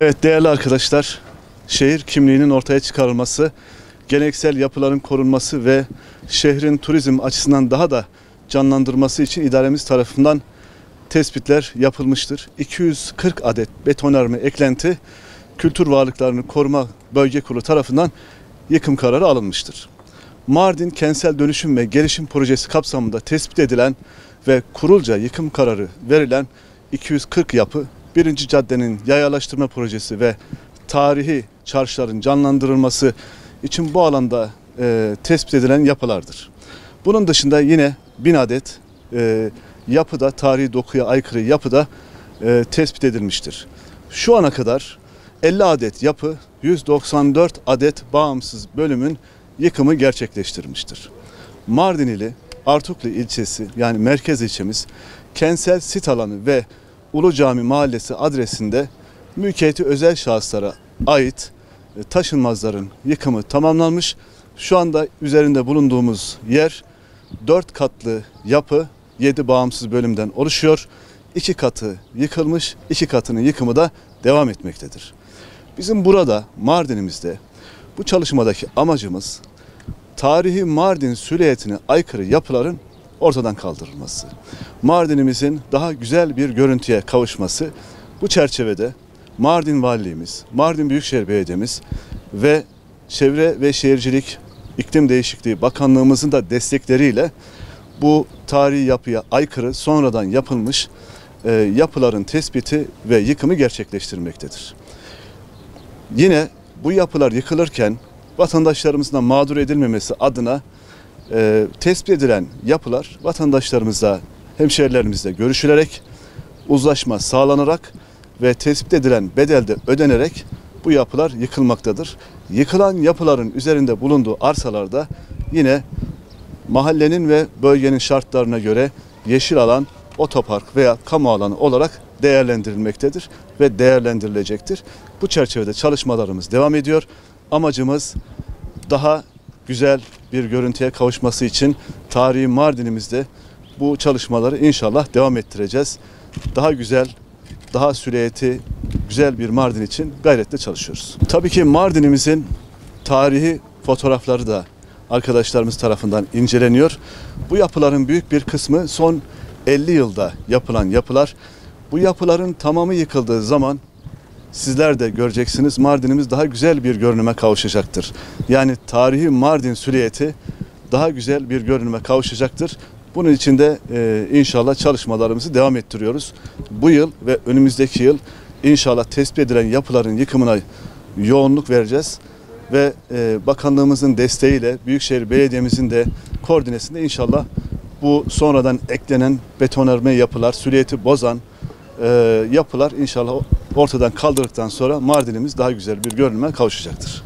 Evet değerli arkadaşlar, şehir kimliğinin ortaya çıkarılması, geleneksel yapıların korunması ve şehrin turizm açısından daha da canlandırması için idaremiz tarafından tespitler yapılmıştır. 240 adet betonarme eklenti Kültür Varlıklarını Koruma Bölge Kurulu tarafından yıkım kararı alınmıştır. Mardin Kentsel Dönüşüm ve Gelişim Projesi kapsamında tespit edilen ve kurulca yıkım kararı verilen 240 yapı, 1. caddenin yayalaştırma projesi ve tarihi çarşıların canlandırılması için bu alanda tespit edilen yapılardır. Bunun dışında yine 1000 adet yapıda, tarihi dokuya aykırı yapıda tespit edilmiştir. Şu ana kadar 50 adet yapı, 194 adet bağımsız bölümün yıkımı gerçekleştirmiştir. Mardin ili Artuklu ilçesi yani merkez ilçemiz kentsel sit alanı ve Ulu Cami Mahallesi adresinde mülkiyeti özel şahıslara ait taşınmazların yıkımı tamamlanmış. Şu anda üzerinde bulunduğumuz yer 4 katlı yapı, 7 bağımsız bölümden oluşuyor. 2 katı yıkılmış, 2 katının yıkımı da devam etmektedir. Bizim burada Mardin'imizde bu çalışmadaki amacımız tarihi Mardin silüetine aykırı yapıların ortadan kaldırılması. Mardin'imizin daha güzel bir görüntüye kavuşması. Bu çerçevede Mardin Valiliğimiz, Mardin Büyükşehir Belediye'miz ve Çevre ve Şehircilik İklim Değişikliği Bakanlığımızın da destekleriyle bu tarihi yapıya aykırı sonradan yapılmış yapıların tespiti ve yıkımı gerçekleştirmektedir. Yine bu yapılar yıkılırken vatandaşlarımızın da mağdur edilmemesi adına tespit edilen yapılar vatandaşlarımızla, hemşehrilerimizle görüşülerek, uzlaşma sağlanarak ve tespit edilen bedelde ödenerek bu yapılar yıkılmaktadır. Yıkılan yapıların üzerinde bulunduğu arsalarda yine mahallenin ve bölgenin şartlarına göre yeşil alan, otopark veya kamu alanı olarak değerlendirilmektedir ve değerlendirilecektir. Bu çerçevede çalışmalarımız devam ediyor. Amacımız daha güzel bir görüntüye kavuşması için tarihi Mardin'imizde bu çalışmaları inşallah devam ettireceğiz. Daha güzel, daha silüeti güzel bir Mardin için gayretle çalışıyoruz. Tabii ki Mardin'imizin tarihi fotoğrafları da arkadaşlarımız tarafından inceleniyor. Bu yapıların büyük bir kısmı son 50 yılda yapılan yapılar. Bu yapıların tamamı yıkıldığı zaman sizler de göreceksiniz, Mardin'imiz daha güzel bir görünüme kavuşacaktır. Yani tarihi Mardin silüeti daha güzel bir görünüme kavuşacaktır. Bunun için de inşallah çalışmalarımızı devam ettiriyoruz. Bu yıl ve önümüzdeki yıl inşallah tespit edilen yapıların yıkımına yoğunluk vereceğiz. Ve bakanlığımızın desteğiyle Büyükşehir Belediye'mizin de koordinesinde inşallah bu sonradan eklenen betonarme yapılar, silüeti bozan yapılar inşallah ortadan kaldırdıktan sonra Mardin'imiz daha güzel bir görünüme kavuşacaktır.